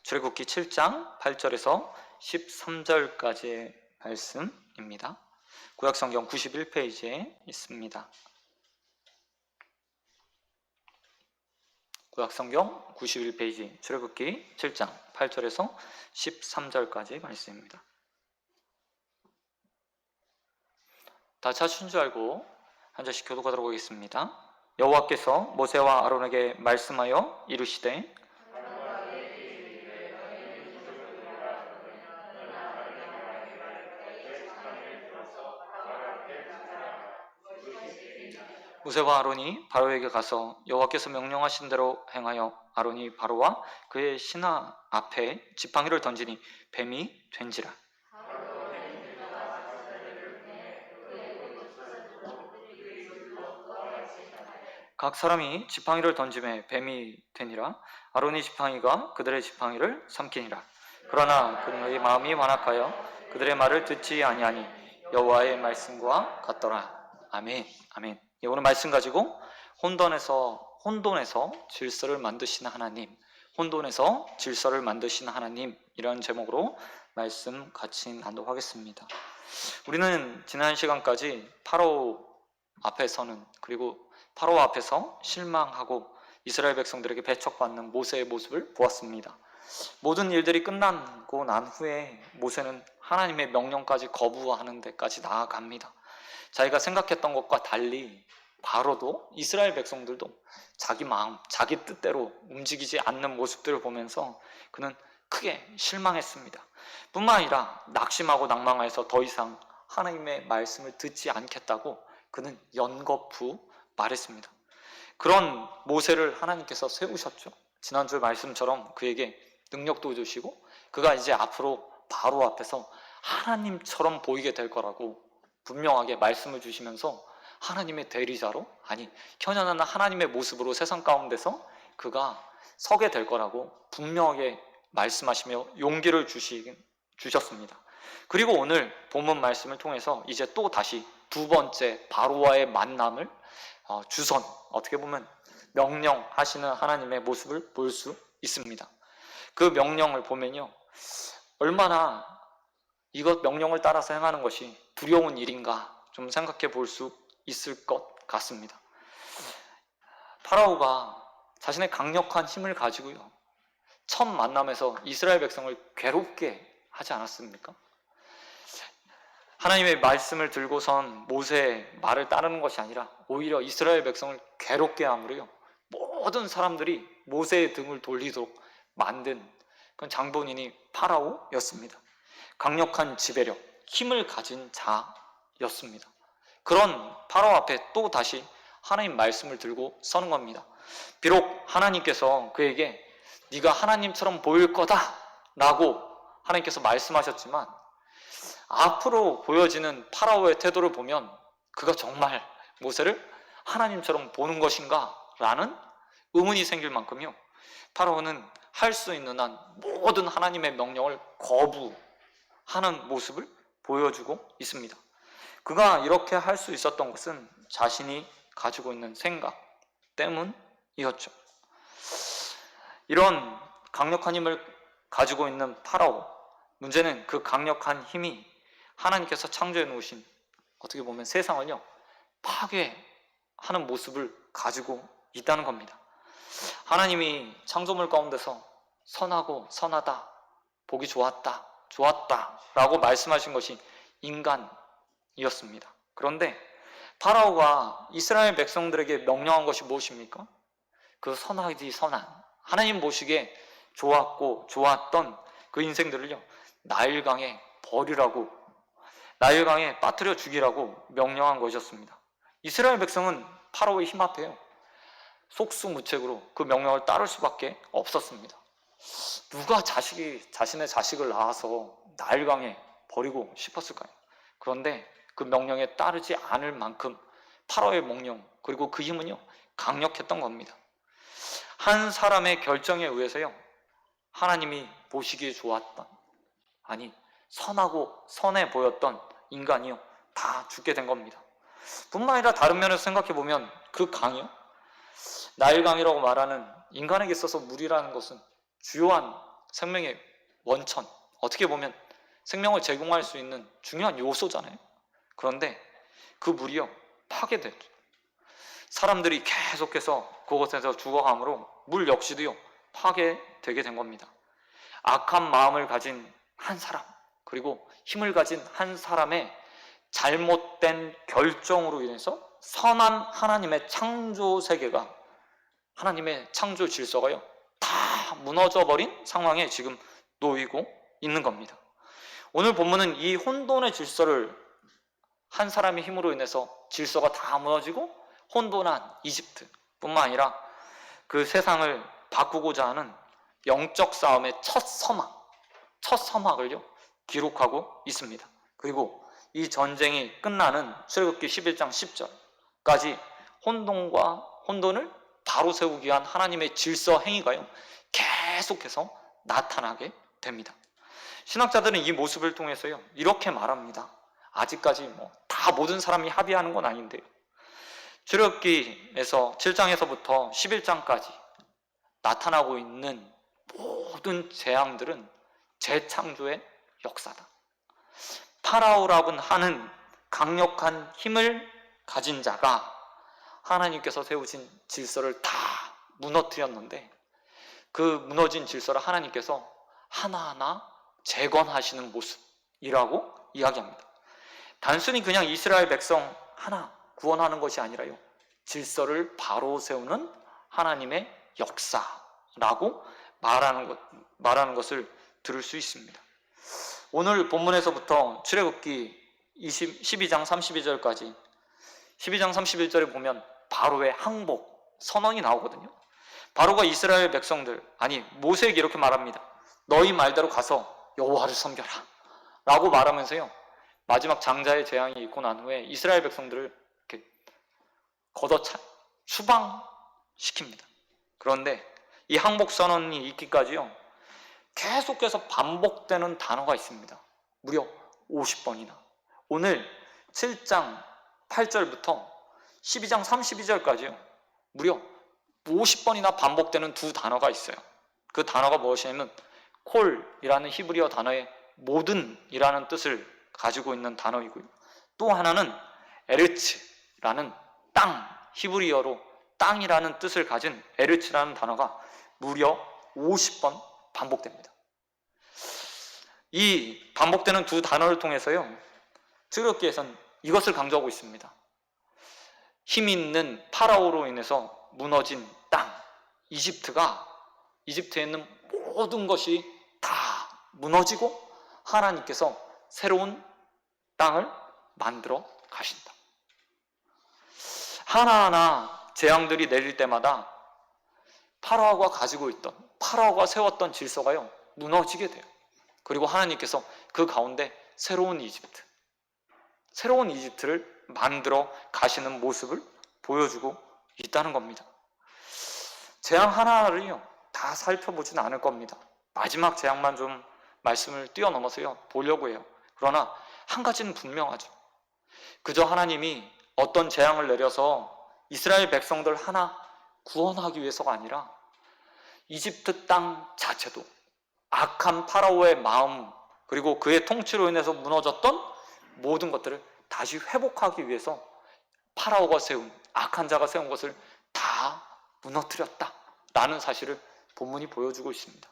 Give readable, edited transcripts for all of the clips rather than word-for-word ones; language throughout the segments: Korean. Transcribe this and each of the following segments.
출애굽기 7장 8절에서 13절까지의 말씀입니다. 구약성경 91페이지에 있습니다. 구약성경 91페이지 출애굽기 7장 8절에서 13절까지 말씀입니다. 다 찾으신 줄 알고 한 절씩 교독하도록 하겠습니다. 여호와께서 모세와 아론에게 말씀하여 이르시되 모세와 아론이 바로에게 가서 여호와께서 명령하신 대로 행하여 아론이 바로와 그의 신하 앞에 지팡이를 던지니 뱀이 된지라. 각 사람이 지팡이를 던짐에 뱀이 되니라. 아론이 지팡이가 그들의 지팡이를 삼키니라. 그러나 그들의 마음이 완악하여 그들의 말을 듣지 아니하니 여호와의 말씀과 같더라. 아멘. 아멘. 오늘 말씀 가지고 혼돈에서 질서를 만드시는 하나님, 혼돈에서 질서를 만드시는 하나님, 이런 제목으로 말씀 같이 나누겠습니다. 우리는 지난 시간까지 파라오 앞에서는, 그리고 파라오 앞에서 실망하고 이스라엘 백성들에게 배척받는 모세의 모습을 보았습니다. 모든 일들이 끝나고 난 후에 모세는 하나님의 명령까지 거부하는 데까지 나아갑니다. 자기가 생각했던 것과 달리 바로도 이스라엘 백성들도 자기 마음, 자기 뜻대로 움직이지 않는 모습들을 보면서 그는 크게 실망했습니다. 뿐만 아니라 낙심하고 낭망해서 더 이상 하나님의 말씀을 듣지 않겠다고 그는 연거푸 말했습니다. 그런 모세를 하나님께서 세우셨죠. 지난주 말씀처럼 그에게 능력도 주시고 그가 이제 앞으로 바로 앞에서 하나님처럼 보이게 될 거라고 분명하게 말씀을 주시면서 하나님의 대리자로, 아니 현현한 하나님의 모습으로 세상 가운데서 그가 서게 될 거라고 분명하게 말씀하시며 용기를 주셨습니다. 그리고 오늘 본문 말씀을 통해서 이제 또 다시 두 번째 바로와의 만남을 주선, 어떻게 보면 명령하시는 하나님의 모습을 볼 수 있습니다. 그 명령을 보면요, 얼마나 이것 명령을 따라서 행하는 것이 두려운 일인가 좀 생각해 볼 수 있을 것 같습니다. 파라오가 자신의 강력한 힘을 가지고요, 첫 만남에서 이스라엘 백성을 괴롭게 하지 않았습니까? 하나님의 말씀을 들고선 모세의 말을 따르는 것이 아니라 오히려 이스라엘 백성을 괴롭게 함으로요, 모든 사람들이 모세의 등을 돌리도록 만든 그런 장본인이 파라오였습니다. 강력한 지배력, 힘을 가진 자였습니다. 그런 파라오 앞에 또 다시 하나님 말씀을 들고 서는 겁니다. 비록 하나님께서 그에게 네가 하나님처럼 보일 거다 라고 하나님께서 말씀하셨지만 앞으로 보여지는 파라오의 태도를 보면 그가 정말 모세를 하나님처럼 보는 것인가 라는 의문이 생길 만큼요, 파라오는 할 수 있는 한 모든 하나님의 명령을 거부하는 모습을 보여주고 있습니다. 그가 이렇게 할 수 있었던 것은 자신이 가지고 있는 생각 때문이었죠. 이런 강력한 힘을 가지고 있는 파라오, 문제는 그 강력한 힘이 하나님께서 창조해 놓으신, 어떻게 보면 세상을요, 파괴하는 모습을 가지고 있다는 겁니다. 하나님이 창조물 가운데서 선하고 선하다, 보기 좋았다, 좋았다 라고 말씀하신 것이 인간이었습니다. 그런데 파라오가 이스라엘 백성들에게 명령한 것이 무엇입니까? 그 선하디 선한, 하나님 보시기에 좋았고 좋았던 그 인생들을요, 나일강에 버리라고, 나일강에 빠뜨려 죽이라고 명령한 것이었습니다. 이스라엘 백성은 파라오의 힘 앞에요, 속수무책으로 그 명령을 따를 수밖에 없었습니다. 누가 자신의 자식을 낳아서 나일강에 버리고 싶었을까요? 그런데 그 명령에 따르지 않을 만큼 파라오의 명령, 그리고 그 힘은요, 강력했던 겁니다. 한 사람의 결정에 의해서요, 하나님이 보시기에 좋았던, 아니 선하고 선해 보였던 인간이요, 다 죽게 된 겁니다. 뿐만 아니라 다른 면에서 생각해 보면 그 강이요, 나일강이라고 말하는 인간에게 있어서 물이라는 것은 주요한 생명의 원천, 어떻게 보면 생명을 제공할 수 있는 중요한 요소잖아요. 그런데 그 물이요, 파괴됐죠. 사람들이 계속해서 그곳에서 죽어감으로 물 역시도요, 파괴되게 된 겁니다. 악한 마음을 가진 한 사람, 그리고 힘을 가진 한 사람의 잘못된 결정으로 인해서 선한 하나님의 창조 세계가, 하나님의 창조 질서가요, 다 무너져 버린 상황에 지금 놓이고 있는 겁니다. 오늘 본문은 이 혼돈의 질서를, 한 사람의 힘으로 인해서 질서가 다 무너지고 혼돈한 이집트 뿐만 아니라 그 세상을 바꾸고자 하는 영적 싸움의 첫 서막을요, 기록하고 있습니다. 그리고 이 전쟁이 끝나는 출애굽기 11장 10절까지 혼돈을 바로 세우기 위한 하나님의 질서 행위가요, 계속해서 나타나게 됩니다. 신학자들은 이 모습을 통해서요, 이렇게 말합니다. 아직까지 다 모든 사람이 합의하는 건 아닌데요, 출애굽기에서 7장에서부터 11장까지 나타나고 있는 모든 재앙들은 재창조의 역사다. 파라오라고 하는 강력한 힘을 가진 자가 하나님께서 세우신 질서를 다 무너뜨렸는데, 그 무너진 질서를 하나님께서 하나하나 재건하시는 모습이라고 이야기합니다. 단순히 그냥 이스라엘 백성 하나 구원하는 것이 아니라요, 질서를 바로 세우는 하나님의 역사라고 말하는 것을 들을 수 있습니다. 오늘 본문에서부터 출애굽기 12장 32절까지, 12장 31절에 보면 바로의 항복 선언이 나오거든요. 바로가 이스라엘 백성들, 모세에게 이렇게 말합니다. 너희 말대로 가서 여호와를 섬겨라 라고 말하면서요, 마지막 장자의 재앙이 있고 난 후에 이스라엘 백성들을 이렇게 추방시킵니다. 그런데 이 항복 선언이 있기까지요, 계속해서 반복되는 단어가 있습니다. 무려 50번이나. 오늘 7장 8절부터 12장 32절까지요, 무려 50번이나 반복되는 두 단어가 있어요. 그 단어가 무엇이냐면 콜이라는 히브리어 단어의 모든이라는 뜻을 가지고 있는 단어이고요, 또 하나는 에르츠라는 땅, 히브리어로 땅이라는 뜻을 가진 에르츠라는 단어가 무려 50번 반복됩니다. 이 반복되는 두 단어를 통해서요, 출애굽기에서는 이것을 강조하고 있습니다. 힘 있는 파라오로 인해서 무너진 땅, 이집트에 있는 모든 것이 다 무너지고 하나님께서 새로운 땅을 만들어 가신다. 하나하나 재앙들이 내릴 때마다 파라오가 세웠던 질서가요, 무너지게 돼요. 그리고 하나님께서 그 가운데 새로운 이집트를 만들어 가시는 모습을 보여주고 있다는 겁니다. 재앙 하나하나를요, 다 살펴보지는 않을 겁니다. 마지막 재앙만 좀 말씀을 뛰어넘어서요, 보려고 해요. 그러나 한 가지는 분명하죠. 그저 하나님이 어떤 재앙을 내려서 이스라엘 백성들 하나 구원하기 위해서가 아니라 이집트 땅 자체도 악한 파라오의 마음, 그리고 그의 통치로 인해서 무너졌던 모든 것들을 다시 회복하기 위해서 파라오가 세운, 악한 자가 세운 것을 다 무너뜨렸다라는 사실을 본문이 보여주고 있습니다.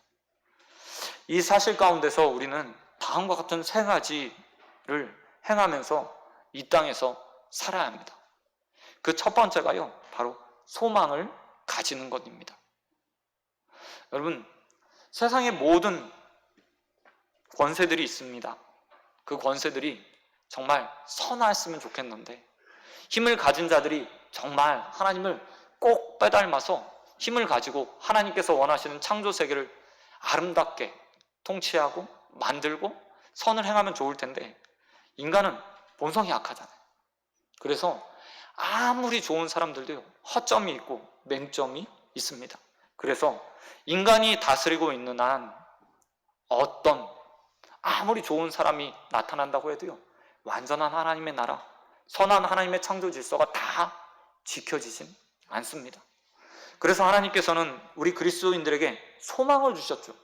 이 사실 가운데서 우리는 다음과 같은 세 가지를 행하면서 이 땅에서 살아야 합니다. 그 첫 번째가요, 바로 소망을 가지는 것입니다. 여러분, 세상의 모든 권세들이 있습니다. 그 권세들이 정말 선했으면 좋겠는데, 힘을 가진 자들이 정말 하나님을 꼭 빼닮아서 힘을 가지고 하나님께서 원하시는 창조 세계를 아름답게 통치하고 만들고 선을 행하면 좋을 텐데, 인간은 본성이 약하잖아요. 그래서 아무리 좋은 사람들도요, 허점이 있고 맹점이 있습니다. 그래서 인간이 다스리고 있는 한 아무리 좋은 사람이 나타난다고 해도요, 완전한 하나님의 나라, 선한 하나님의 창조 질서가 다 지켜지진 않습니다. 그래서 하나님께서는 우리 그리스도인들에게 소망을 주셨죠.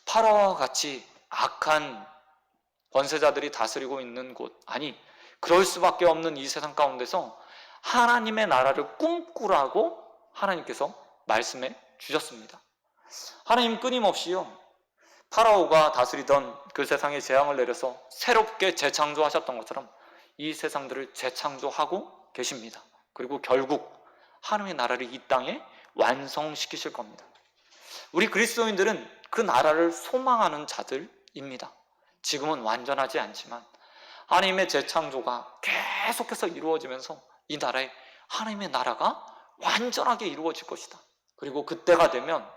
파라오와 같이 악한 권세자들이 다스리고 있는 곳, 아니 그럴 수밖에 없는 이 세상 가운데서 하나님의 나라를 꿈꾸라고 하나님께서 말씀해 주셨습니다. 하나님 끊임없이요, 파라오가 다스리던 그 세상에 재앙을 내려서 새롭게 재창조하셨던 것처럼 이 세상들을 재창조하고 계십니다. 그리고 결국 하나님의 나라를 이 땅에 완성시키실 겁니다. 우리 그리스도인들은 그 나라를 소망하는 자들입니다. 지금은 완전하지 않지만 하나님의 재창조가 계속해서 이루어지면서 이 나라에 하나님의 나라가 완전하게 이루어질 것이다. 그리고 그때가 되면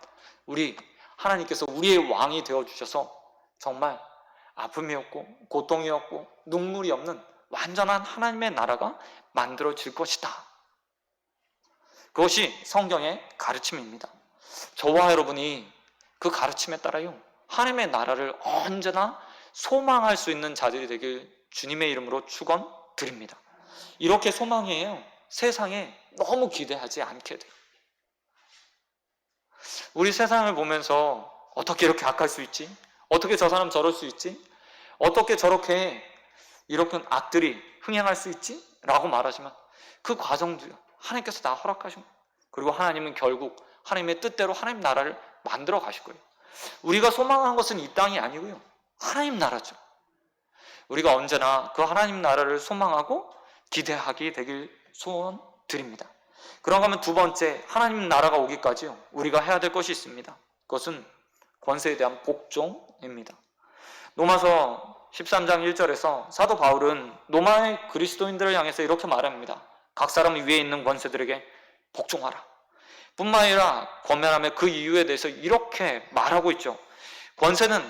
하나님께서 우리의 왕이 되어주셔서 정말 아픔이 없고 고통이 없고 눈물이 없는 완전한 하나님의 나라가 만들어질 것이다. 그것이 성경의 가르침입니다. 저와 여러분이 그 가르침에 따라요, 하나님의 나라를 언제나 소망할 수 있는 자들이 되길 주님의 이름으로 축원드립니다. 이렇게 소망해요, 세상에 너무 기대하지 않게 돼요. 우리 세상을 보면서 어떻게 이렇게 악할 수 있지? 어떻게 저 사람 저럴 수 있지? 어떻게 저렇게 이렇게 악들이 흥행할 수 있지? 라고 말하지만 그 과정도요, 하나님께서 다 허락하신 거예요. 그리고 하나님은 결국 하나님의 뜻대로 하나님 나라를 만들어 가실 거예요. 우리가 소망하는 것은 이 땅이 아니고요, 하나님 나라죠. 우리가 언제나 그 하나님 나라를 소망하고 기대하게 되길 소원드립니다. 그런가 하면 두 번째, 하나님 나라가 오기까지요, 우리가 해야 될 것이 있습니다. 그것은 권세에 대한 복종입니다. 로마서 13장 1절에서 사도 바울은 로마의 그리스도인들을 향해서 이렇게 말합니다. 각 사람 위에 있는 권세들에게 복종하라. 뿐만 아니라 권면하며 그 이유에 대해서 이렇게 말하고 있죠. 권세는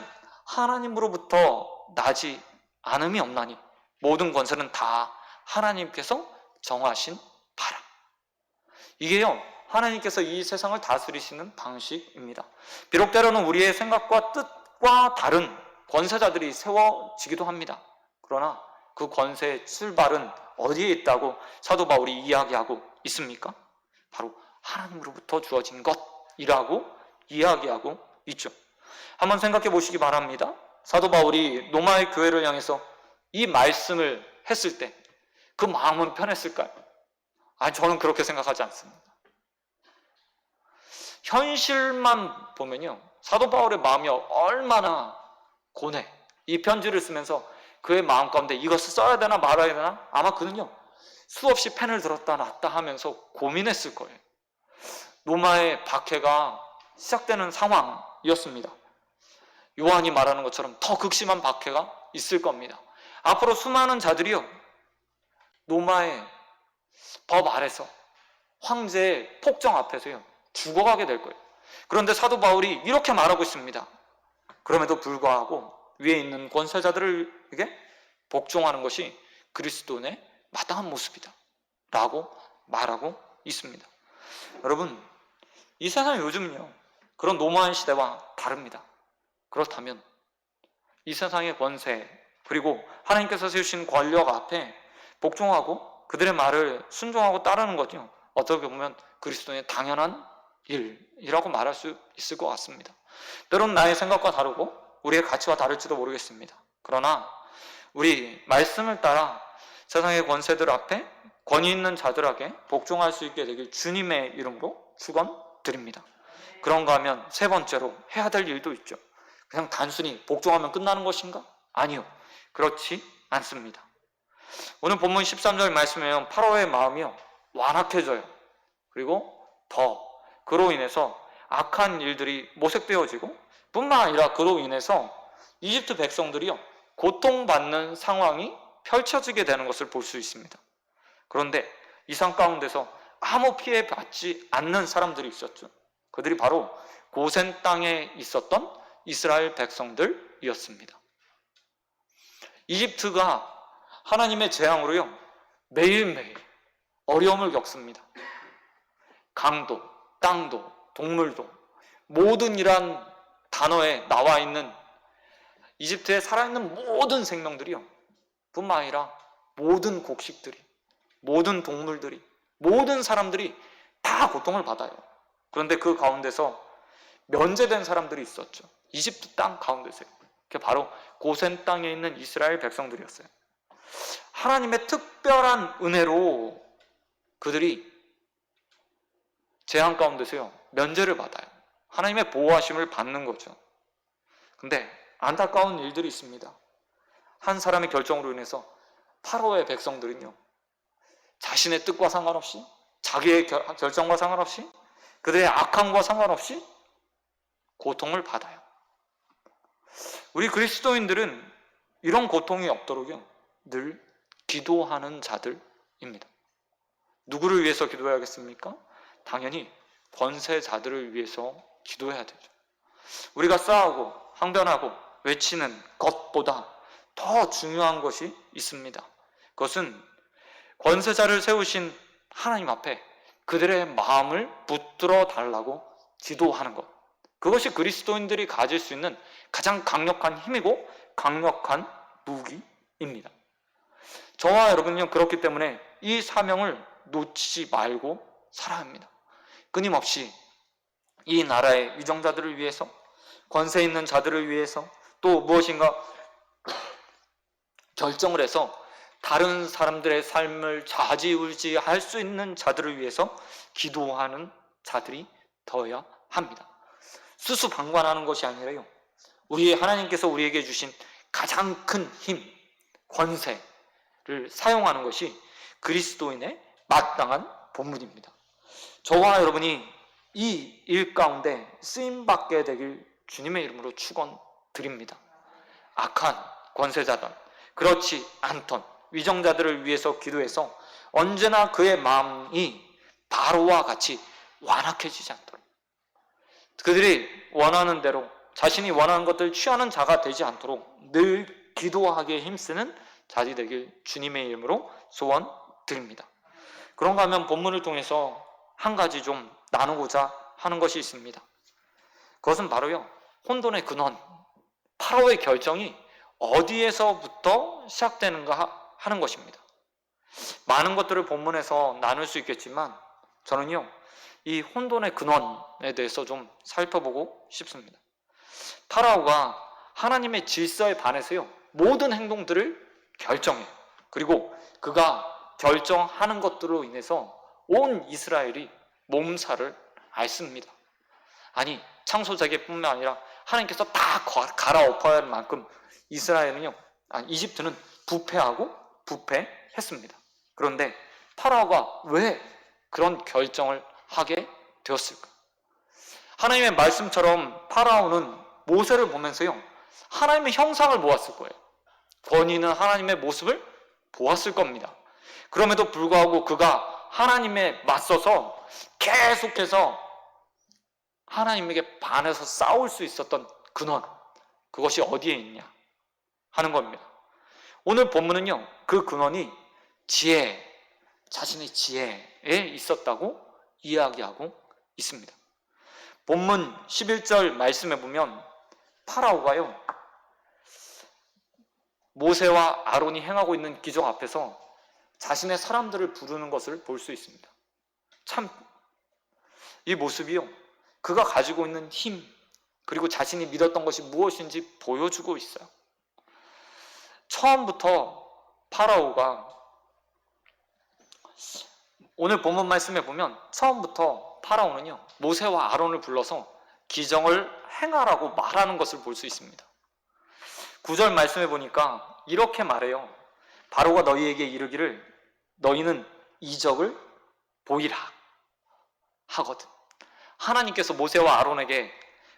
하나님으로부터 나지 않음이 없나니 모든 권세는 다 하나님께서 정하신 바라. 이게요, 하나님께서 이 세상을 다스리시는 방식입니다. 비록 때로는 우리의 생각과 뜻과 다른 권세자들이 세워지기도 합니다. 그러나 그 권세의 출발은 어디에 있다고 사도 바울이 이야기하고 있습니까? 바로 하나님으로부터 주어진 것이라고 이야기하고 있죠. 한번 생각해 보시기 바랍니다. 사도 바울이 로마의 교회를 향해서 이 말씀을 했을 때 그 마음은 편했을까요? 아니, 저는 그렇게 생각하지 않습니다. 현실만 보면요, 사도 바울의 마음이 얼마나 고뇌, 이 편지를 쓰면서 그의 마음 가운데 이것을 써야 되나 말아야 되나, 아마 그는요 수없이 펜을 들었다 놨다 하면서 고민했을 거예요. 로마의 박해가 시작되는 상황이었습니다. 요한이 말하는 것처럼 더 극심한 박해가 있을 겁니다. 앞으로 수많은 자들이요, 로마의 법 아래서 황제의 폭정 앞에서요 죽어가게 될 거예요. 그런데 사도 바울이 이렇게 말하고 있습니다. 그럼에도 불구하고 위에 있는 권세자들에게 복종하는 것이 그리스도인의 마땅한 모습이다 라고 말하고 있습니다. 여러분, 이 세상 요즘은요 그런 노마한 시대와 다릅니다. 그렇다면 이 세상의 권세, 그리고 하나님께서 세우신 권력 앞에 복종하고 그들의 말을 순종하고 따르는 것요, 어떻게 보면 그리스도인의 당연한 일이라고 말할 수 있을 것 같습니다. 때로는 나의 생각과 다르고 우리의 가치와 다를지도 모르겠습니다. 그러나 우리 말씀을 따라 세상의 권세들 앞에 권위 있는 자들에게 복종할 수 있게 되길 주님의 이름으로 축원드립니다. 그런가 하면 세 번째로 해야 될 일도 있죠. 그냥 단순히 복종하면 끝나는 것인가? 아니요, 그렇지 않습니다. 오늘 본문 13절 말씀에 파라오의 마음이요 완악해져요. 그리고 그로 인해서 악한 일들이 모색되어지고, 뿐만 아니라 그로 인해서 이집트 백성들이요 고통받는 상황이 펼쳐지게 되는 것을 볼 수 있습니다. 그런데 이 상 가운데서 아무 피해 받지 않는 사람들이 있었죠. 그들이 바로 고센 땅에 있었던 이스라엘 백성들이었습니다. 이집트가 하나님의 재앙으로요 매일매일 어려움을 겪습니다. 강도, 땅도, 동물도, 모든 이란 단어에 나와 있는 이집트에 살아있는 모든 생명들이요 뿐만 아니라 모든 곡식들이, 모든 동물들이, 모든 사람들이 다 고통을 받아요. 그런데 그 가운데서 면제된 사람들이 있었죠. 이집트 땅 가운데서요. 그게 바로 고센 땅에 있는 이스라엘 백성들이었어요. 하나님의 특별한 은혜로 그들이 재앙 가운데서요 면제를 받아요. 하나님의 보호하심을 받는 거죠. 근데 안타까운 일들이 있습니다. 한 사람의 결정으로 인해서 파로의 백성들은요 자신의 뜻과 상관없이, 자기의 결정과 상관없이, 그들의 악함과 상관없이 고통을 받아요. 우리 그리스도인들은 이런 고통이 없도록요 늘 기도하는 자들입니다. 누구를 위해서 기도해야겠습니까? 당연히 권세자들을 위해서 기도해야 되죠. 우리가 싸우고 항변하고 외치는 것보다 더 중요한 것이 있습니다. 그것은 권세자를 세우신 하나님 앞에 그들의 마음을 붙들어 달라고 기도하는 것. 그것이 그리스도인들이 가질 수 있는 가장 강력한 힘이고 강력한 무기입니다. 저와 여러분은요 그렇기 때문에 이 사명을 놓치지 말고 살아야 합니다. 끊임없이 이 나라의 위정자들을 위해서, 권세 있는 자들을 위해서, 또 무엇인가 결정을 해서 다른 사람들의 삶을 좌지우지할 수 있는 자들을 위해서 기도하는 자들이 되어야 합니다. 수수방관하는 것이 아니라요 우리 하나님께서 우리에게 주신 가장 큰 힘, 권세를 사용하는 것이 그리스도인의 마땅한 본분입니다. 저와 여러분이 이 일 가운데 쓰임받게 되길 주님의 이름으로 축원드립니다. 악한 권세자들, 그렇지 않던 위정자들을 위해서 기도해서 언제나 그의 마음이 바로와 같이 완악해지지 않도록, 그들이 원하는 대로 자신이 원하는 것들을 취하는 자가 되지 않도록 늘 기도하기에 힘쓰는 자들이 되길 주님의 이름으로 소원드립니다. 그런가 하면 본문을 통해서 한 가지 좀 나누고자 하는 것이 있습니다. 그것은 바로요 혼돈의 근원, 파로의 결정이 어디에서부터 시작되는가 하는 것입니다. 많은 것들을 본문에서 나눌 수 있겠지만 저는요 이 혼돈의 근원에 대해서 좀 살펴보고 싶습니다. 파라오가 하나님의 질서에 반해서요 모든 행동들을 결정해요. 그리고 그가 결정하는 것들로 인해서 온 이스라엘이 몸살을 앓습니다. 아니 창조자계뿐만 아니라 하나님께서 다 갈아엎어야 할 만큼 이집트는 부패하고 부패했습니다. 그런데 파라오가 왜 그런 결정을 하게 되었을까? 하나님의 말씀처럼 파라오는 모세를 보면서요 하나님의 형상을 보았을 거예요. 권위 있는 하나님의 모습을 보았을 겁니다. 그럼에도 불구하고 그가 하나님에 맞서서 계속해서 하나님에게 반해서 싸울 수 있었던 근원, 그것이 어디에 있냐 하는 겁니다. 오늘 본문은요 그 근원이 지혜, 자신의 지혜에 있었다고 이야기하고 있습니다. 본문 11절 말씀에 보면 파라오가요 모세와 아론이 행하고 있는 기적 앞에서 자신의 사람들을 부르는 것을 볼 수 있습니다. 참 이 모습이요 그가 가지고 있는 힘, 그리고 자신이 믿었던 것이 무엇인지 보여주고 있어요. 처음부터 파라오가 오늘 본문 말씀에 보면 처음부터 파라오는요 모세와 아론을 불러서 기적을 행하라고 말하는 것을 볼 수 있습니다. 9절 말씀에 보니까 이렇게 말해요. 바로가 너희에게 이르기를 너희는 이적을 보이라 하거든. 하나님께서 모세와 아론에게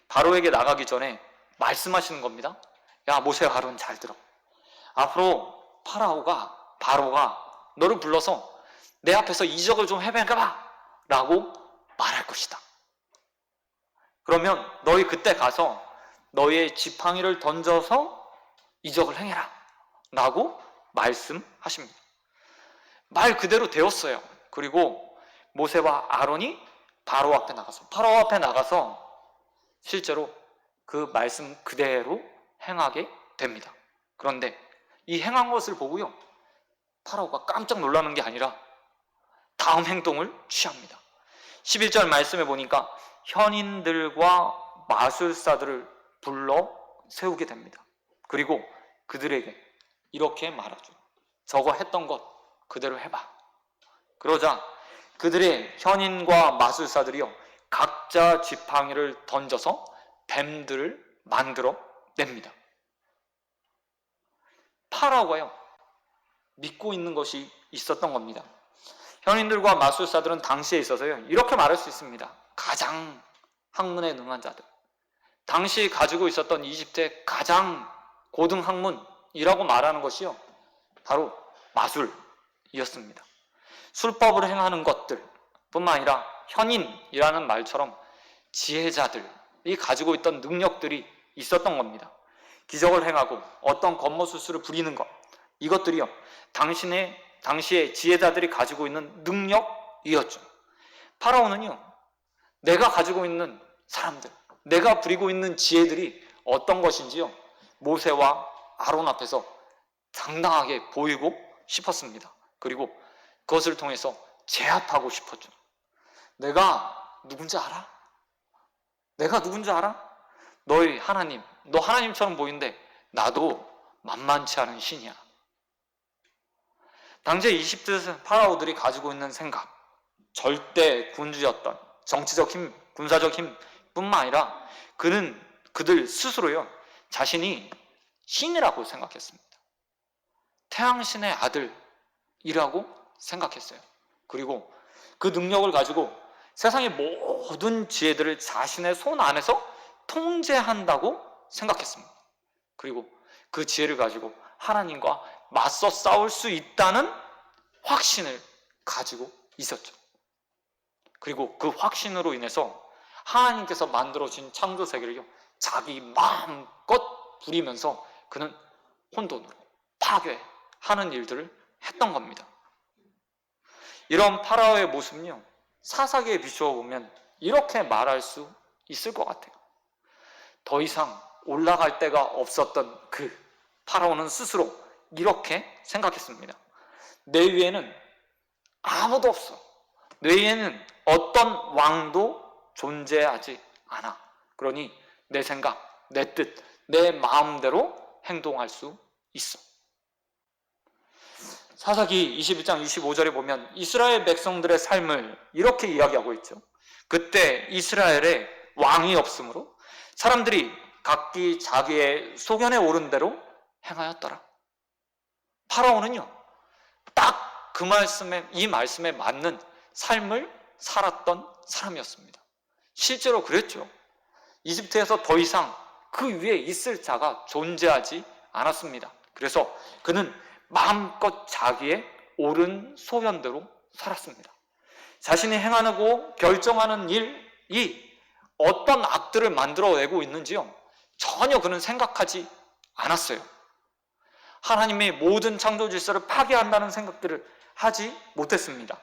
바로에게 나가기 전에 말씀하시는 겁니다. 야 모세와 아론 잘 들어. 앞으로 바로가 너를 불러서 내 앞에서 이적을 좀 해봐봐 라고 말할 것이다. 그러면 너희 그때 가서 너희의 지팡이를 던져서 이적을 행해라 라고 말씀하십니다. 말 그대로 되었어요. 그리고 모세와 아론이 바로 앞에 나가서 실제로 그 말씀 그대로 행하게 됩니다. 그런데 이 행한 것을 보고요 파라오가 깜짝 놀라는 게 아니라 다음 행동을 취합니다. 11절 말씀에 보니까 현인들과 마술사들을 불러 세우게 됩니다. 그리고 그들에게 이렇게 말하죠. 저거 했던 것 그대로 해봐. 그러자 그들의 현인과 마술사들이요, 각자 지팡이를 던져서 뱀들을 만들어 냅니다. 파라오가요, 믿고 있는 것이 있었던 겁니다. 현인들과 마술사들은 당시에 있어서요, 이렇게 말할 수 있습니다. 가장 학문에 능한 자들, 당시 가지고 있었던 이집트의 가장 고등 학문이라고 말하는 것이요, 바로 마술이었습니다. 술법을 행하는 것들 뿐만 아니라 현인이라는 말처럼 지혜자들이 가지고 있던 능력들이 있었던 겁니다. 기적을 행하고 어떤 겉모술수를 부리는 것, 이것들이요, 당시의 지혜자들이 가지고 있는 능력이었죠. 파라오는요, 내가 가지고 있는 사람들, 내가 부리고 있는 지혜들이 어떤 것인지요, 모세와 아론 앞에서 당당하게 보이고 싶었습니다. 그리고 그것을 통해서 제압하고 싶었죠. 내가 누군지 알아? 내가 누군지 알아? 너희 하나님, 너 하나님처럼 보이는데 나도 만만치 않은 신이야. 당시에 이집트 파라오들이 가지고 있는 생각, 절대 군주였던 정치적 힘, 군사적 힘뿐만 아니라 그들 스스로요, 자신이 신이라고 생각했습니다. 태양신의 아들이라고 생각했어요. 그리고 그 능력을 가지고 세상의 모든 지혜들을 자신의 손 안에서 통제한다고 생각했습니다. 그리고 그 지혜를 가지고 하나님과 맞서 싸울 수 있다는 확신을 가지고 있었죠. 그리고 그 확신으로 인해서 하나님께서 만들어진 창조 세계를요, 자기 마음껏 부리면서 그는 혼돈으로 파괴하는 일들을 했던 겁니다. 이런 파라오의 모습은요, 사사기에 비추어 보면 이렇게 말할 수 있을 것 같아요. 더 이상 올라갈 데가 없었던 그 파라오는 스스로 이렇게 생각했습니다. 내 위에는 아무도 없어. 내 위에는 어떤 왕도 존재하지 않아. 그러니 내 생각, 내 뜻, 내 마음대로 행동할 수 있어. 사사기 21장 25절에 보면 이스라엘 백성들의 삶을 이렇게 이야기하고 있죠. 그때 이스라엘에 왕이 없으므로 사람들이 각기 자기의 소견에 오른 대로 행하였더라. 파라오는요, 딱 그 이 말씀에 맞는 삶을 살았던 사람이었습니다. 실제로 그랬죠. 이집트에서 더 이상 그 위에 있을 자가 존재하지 않았습니다. 그래서 그는 마음껏 자기의 옳은 소견대로 살았습니다. 자신이 행하고 결정하는 일이 어떤 악들을 만들어내고 있는지요, 전혀 그는 생각하지 않았어요. 하나님의 모든 창조 질서를 파괴한다는 생각들을 하지 못했습니다.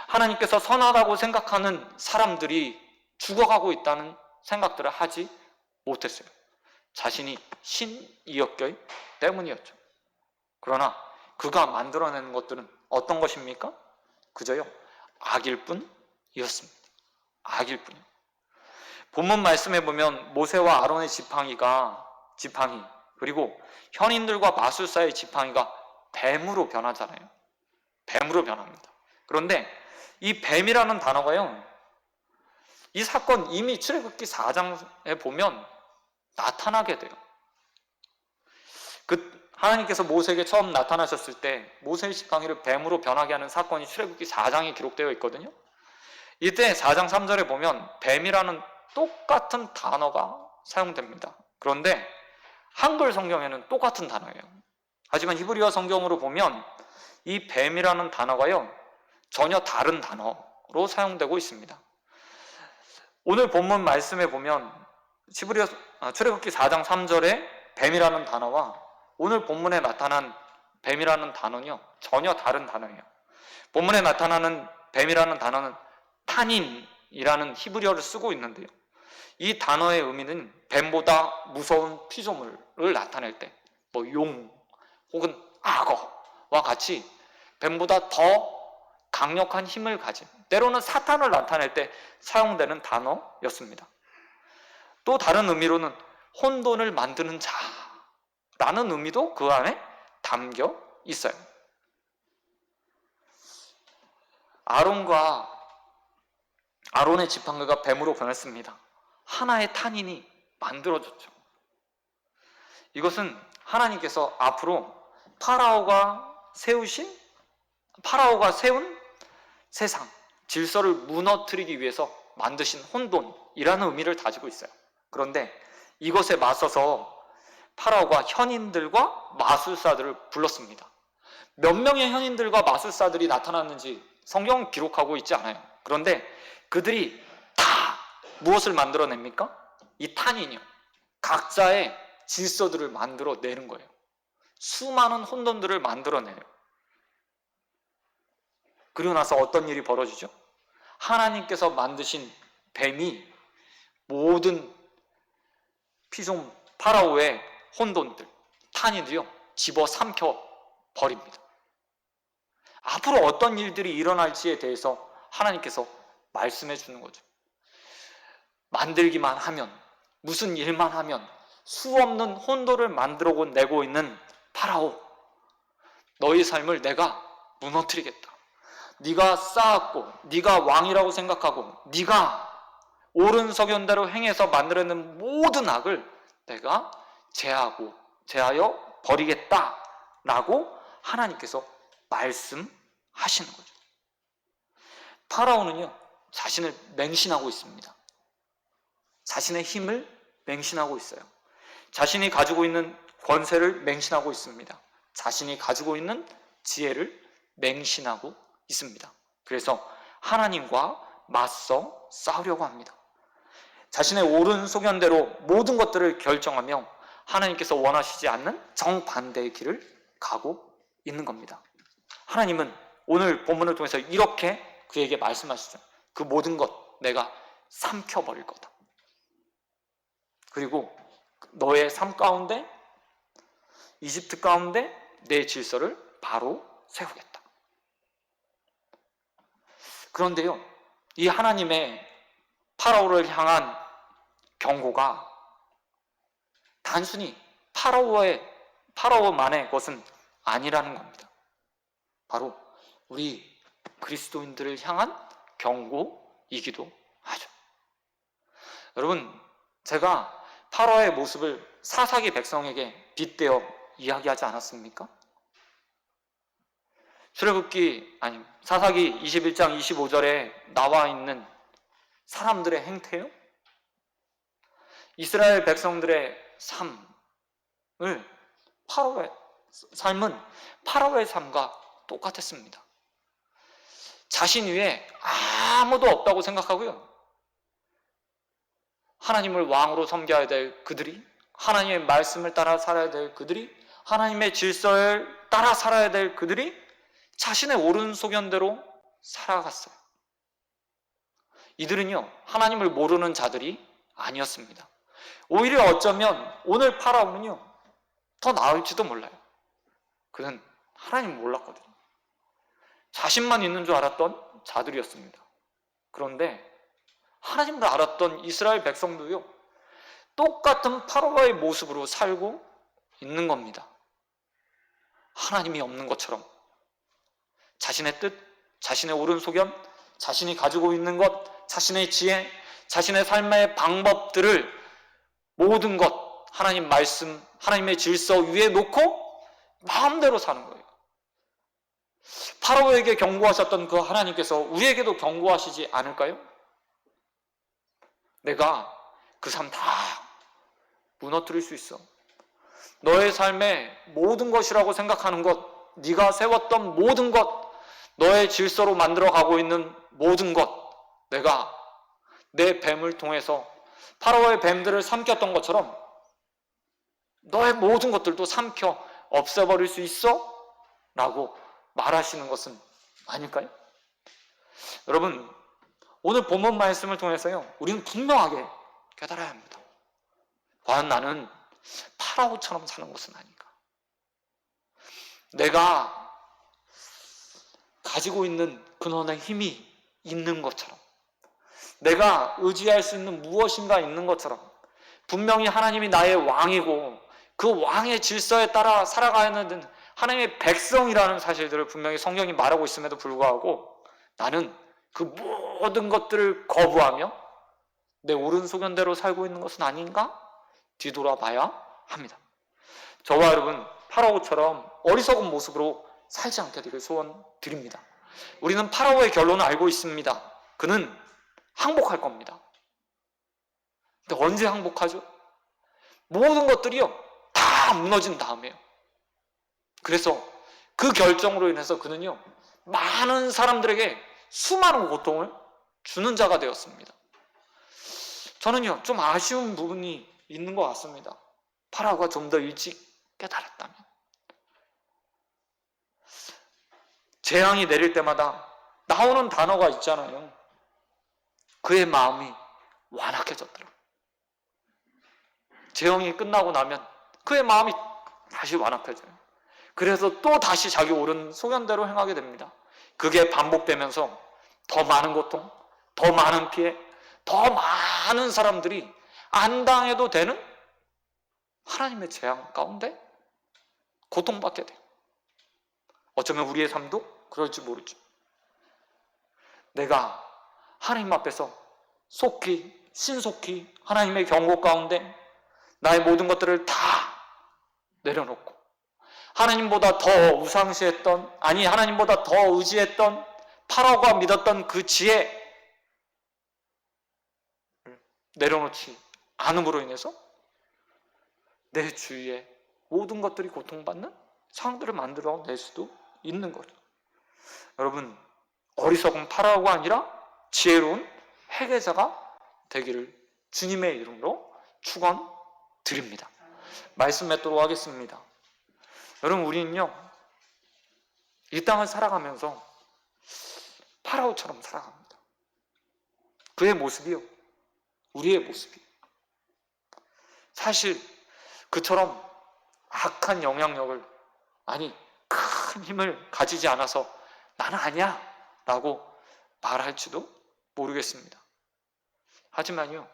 하나님께서 선하다고 생각하는 사람들이 죽어가고 있다는 생각들을 하지 못했어요. 자신이 신이었기 때문이었죠. 그러나 그가 만들어내는 것들은 어떤 것입니까? 그저요, 악일 뿐이었습니다. 악일 뿐이요. 본문 말씀에 보면 모세와 아론의 지팡이 그리고 현인들과 마술사의 지팡이가 뱀으로 변하잖아요. 뱀으로 변합니다. 그런데 이 뱀이라는 단어가요, 이 사건 이미 출애굽기 4장에 보면 나타나게 돼요. 하나님께서 모세에게 처음 나타나셨을 때 모세의 지팡이를 뱀으로 변하게 하는 사건이 출애굽기 4장에 기록되어 있거든요. 이때 4장 3절에 보면 뱀이라는 똑같은 단어가 사용됩니다. 그런데 한글 성경에는 똑같은 단어예요. 하지만 히브리어 성경으로 보면 이 뱀이라는 단어가요, 전혀 다른 단어로 사용되고 있습니다. 오늘 본문 말씀에 보면 출애굽기 4장 3절에 뱀이라는 단어와 오늘 본문에 나타난 뱀이라는 단어는요, 전혀 다른 단어예요. 본문에 나타나는 뱀이라는 단어는 타닌이라는 히브리어를 쓰고 있는데요, 이 단어의 의미는 뱀보다 무서운 피조물을 나타낼 때, 용 혹은 악어와 같이 뱀보다 더 강력한 힘을 가진, 때로는 사탄을 나타낼 때 사용되는 단어였습니다. 또 다른 의미로는 혼돈을 만드는 자라는 의미도 그 안에 담겨 있어요. 아론의 지팡이가 뱀으로 변했습니다. 하나의 탄인이 만들어졌죠. 이것은 하나님께서 앞으로 파라오가 세운 세상, 질서를 무너뜨리기 위해서 만드신 혼돈이라는 의미를 가지고 있어요. 그런데 이것에 맞서서 파라오가 현인들과 마술사들을 불렀습니다. 몇 명의 현인들과 마술사들이 나타났는지 성경은 기록하고 있지 않아요. 그런데 그들이 다 무엇을 만들어냅니까? 이 탄인이요. 각자의 질서들을 만들어내는 거예요. 수많은 혼돈들을 만들어내요. 그리고 나서 어떤 일이 벌어지죠? 하나님께서 만드신 뱀이 모든 피조 파라오의 혼돈들, 탄인들이요, 집어삼켜 버립니다. 앞으로 어떤 일들이 일어날지에 대해서 하나님께서 말씀해 주는 거죠. 만들기만 하면, 무슨 일만 하면 수없는 혼돈을 만들어내고 있는 파라오, 너희 삶을 내가 무너뜨리겠다. 네가 쌓았고 네가 왕이라고 생각하고 네가 옳은 소견대로 행해서 만들어낸 모든 악을 내가 제하여 버리겠다라고 하나님께서 말씀하시는 거죠. 파라오는요, 자신을 맹신하고 있습니다. 자신의 힘을 맹신하고 있어요. 자신이 가지고 있는 권세를 맹신하고 있습니다. 자신이 가지고 있는 지혜를 맹신하고 있습니다. 그래서 하나님과 맞서 싸우려고 합니다. 자신의 옳은 소견대로 모든 것들을 결정하며 하나님께서 원하시지 않는 정반대의 길을 가고 있는 겁니다. 하나님은 오늘 본문을 통해서 이렇게 그에게 말씀하시죠. 그 모든 것 내가 삼켜버릴 거다. 그리고 너의 삶 가운데, 이집트 가운데 내 질서를 바로 세우겠다. 그런데요, 이 하나님의 파라오를 향한 경고가 단순히 파라오만의 것은 아니라는 겁니다. 바로 우리 그리스도인들을 향한 경고이기도 하죠. 여러분, 제가 파라오의 모습을 사사기 백성에게 빗대어 이야기하지 않았습니까? 사사기 21장 25절에 나와 있는 사람들의 행태요? 이스라엘 백성들의 삶은 파라오의 삶과 똑같았습니다. 자신 위에 아무도 없다고 생각하고요, 하나님을 왕으로 섬겨야 될 그들이, 하나님의 말씀을 따라 살아야 될 그들이, 하나님의 질서를 따라 살아야 될 그들이 자신의 옳은 소견대로 살아갔어요. 이들은요, 하나님을 모르는 자들이 아니었습니다. 오히려 어쩌면 오늘 파라오는요, 더 나을지도 몰라요. 그는 하나님을 몰랐거든요. 자신만 있는 줄 알았던 자들이었습니다. 그런데 하나님을 알았던 이스라엘 백성도요, 똑같은 파라오의 모습으로 살고 있는 겁니다. 하나님이 없는 것처럼 자신의 뜻, 자신의 옳은 소견, 자신이 가지고 있는 것, 자신의 지혜, 자신의 삶의 방법들을 모든 것, 하나님 말씀, 하나님의 질서 위에 놓고 마음대로 사는 거예요. 파라오에게 경고하셨던 그 하나님께서 우리에게도 경고하시지 않을까요? 내가 그 삶 다 무너뜨릴 수 있어. 너의 삶의 모든 것이라고 생각하는 것, 네가 세웠던 모든 것, 너의 질서로 만들어가고 있는 모든 것, 내가 내 뱀을 통해서 파라오의 뱀들을 삼켰던 것처럼 너의 모든 것들도 삼켜 없애버릴 수 있어? 라고 말하시는 것은 아닐까요? 여러분, 오늘 본문 말씀을 통해서요, 우리는 분명하게 깨달아야 합니다. 과연 나는 파라오처럼 사는 것은 아닌가? 내가 가지고 있는 근원의 힘이 있는 것처럼, 내가 의지할 수 있는 무엇인가 있는 것처럼, 분명히 하나님이 나의 왕이고 그 왕의 질서에 따라 살아가야 하는 하나님의 백성이라는 사실들을 분명히 성경이 말하고 있음에도 불구하고 나는 그 모든 것들을 거부하며 내 옳은 소견대로 살고 있는 것은 아닌가? 뒤돌아봐야 합니다. 저와 여러분 파라오처럼 어리석은 모습으로 살지 않게 되길 소원드립니다. 우리는 파라오의 결론을 알고 있습니다. 그는 항복할 겁니다. 근데 언제 항복하죠? 모든 것들이요 다 무너진 다음에요. 그래서 그 결정으로 인해서 그는요 많은 사람들에게 수많은 고통을 주는 자가 되었습니다. 저는요 좀 아쉬운 부분이 있는 것 같습니다. 파라오가 좀 더 일찍 깨달았다면. 재앙이 내릴 때마다 나오는 단어가 있잖아요. 그의 마음이 완악해졌더라. 재앙이 끝나고 나면 그의 마음이 다시 완악해져요. 그래서 또 다시 자기 옳은 소견대로 행하게 됩니다. 그게 반복되면서 더 많은 고통, 더 많은 피해, 더 많은 사람들이 안 당해도 되는 하나님의 재앙 가운데 고통받게 돼요. 어쩌면 우리의 삶도 그럴지 모르죠. 내가 하나님 앞에서 신속히 하나님의 경고 가운데 나의 모든 것들을 다 내려놓고 하나님보다 더 우상시했던, 아니 하나님보다 더 의지했던 파라오가 믿었던 그 지혜를 내려놓지 않음으로 인해서 내 주위에 모든 것들이 고통받는 상황들을 만들어낼 수도 있는 거죠. 여러분, 어리석은 파라오가 아니라 지혜로운 회개자가 되기를 주님의 이름으로 축원드립니다. 말씀 맺도록 하겠습니다. 여러분, 우리는요 이 땅을 살아가면서 파라오처럼 살아갑니다. 그의 모습이요 우리의 모습이에요. 사실 그처럼 악한 영향력을, 아니 큰 힘을 가지지 않아서 나는 아니야 라고 말할지도 모르겠습니다. 하지만요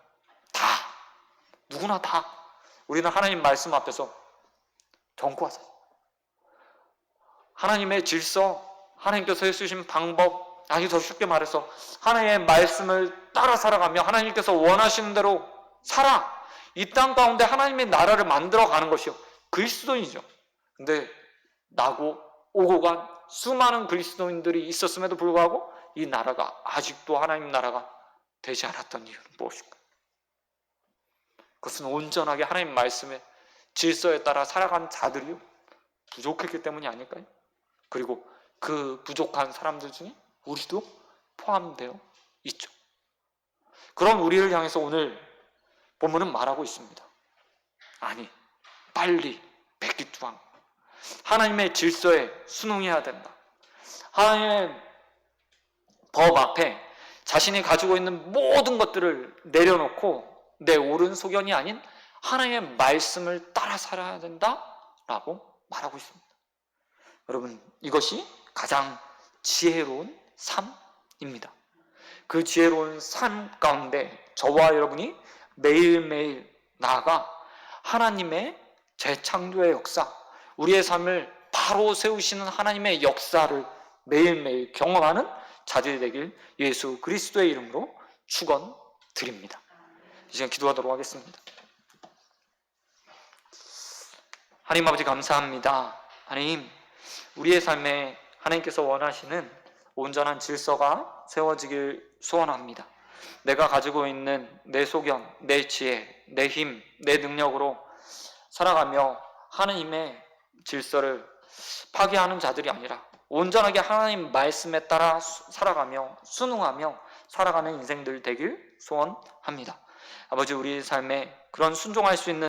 누구나 다 우리는 하나님 말씀 앞에서 견고하자. 하나님의 질서, 하나님께서 해주신 방법, 아니 더 쉽게 말해서 하나님의 말씀을 따라 살아가며 하나님께서 원하시는 대로 살아 이 땅 가운데 하나님의 나라를 만들어가는 것이요 그리스도인이죠. 근데 나고 오고 간 수많은 그리스도인들이 있었음에도 불구하고 이 나라가 아직도 하나님 나라가 되지 않았던 이유는 무엇일까? 그것은 온전하게 하나님 말씀의 질서에 따라 살아간 자들이요 부족했기 때문이 아닐까요? 그리고 그 부족한 사람들 중에 우리도 포함되어 있죠. 그런 우리를 향해서 오늘 본문은 말하고 있습니다. 아니 빨리 백기투항 하나님의 질서에 순응해야 된다. 하나님의 법 앞에 자신이 가지고 있는 모든 것들을 내려놓고 내 옳은 소견이 아닌 하나님의 말씀을 따라 살아야 된다라고 말하고 있습니다. 여러분, 이것이 가장 지혜로운 삶입니다. 그 지혜로운 삶 가운데 저와 여러분이 매일매일 나아가 하나님의 재창조의 역사, 우리의 삶을 바로 세우시는 하나님의 역사를 매일매일 경험하는 자들이 되길 예수 그리스도의 이름으로 축원드립니다. 이 시간 기도하도록 하겠습니다. 하나님 아버지 감사합니다. 하나님, 우리의 삶에 하나님께서 원하시는 온전한 질서가 세워지길 소원합니다. 내가 가지고 있는 내 소견, 내 지혜, 내 힘, 내 능력으로 살아가며 하나님의 질서를 파괴하는 자들이 아니라 온전하게 하나님 말씀에 따라 살아가며 순응하며 살아가는 인생들 되길 소원합니다. 아버지, 우리 삶에 그런 순종할 수 있는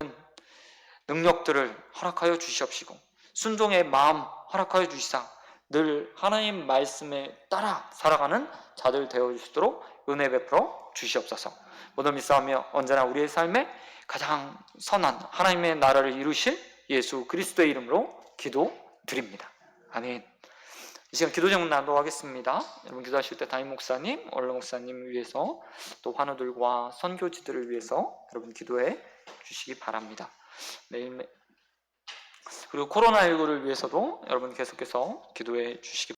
능력들을 허락하여 주시옵시고 순종의 마음 허락하여 주시사 늘 하나님 말씀에 따라 살아가는 자들 되어주시도록 은혜 베풀어 주시옵소서. 모두 믿사오며 언제나 우리의 삶에 가장 선한 하나님의 나라를 이루실 예수 그리스도의 이름으로 기도드립니다. 아멘. 이 시간 기도 제목 나누겠습니다. 여러분 기도하실 때 담임 목사님, 원로 목사님 위해서 또 환우들과 선교지들을 위해서 여러분 기도해 주시기 바랍니다. 매일매일. 그리고 코로나19를 위해서도 여러분 계속해서 기도해 주시기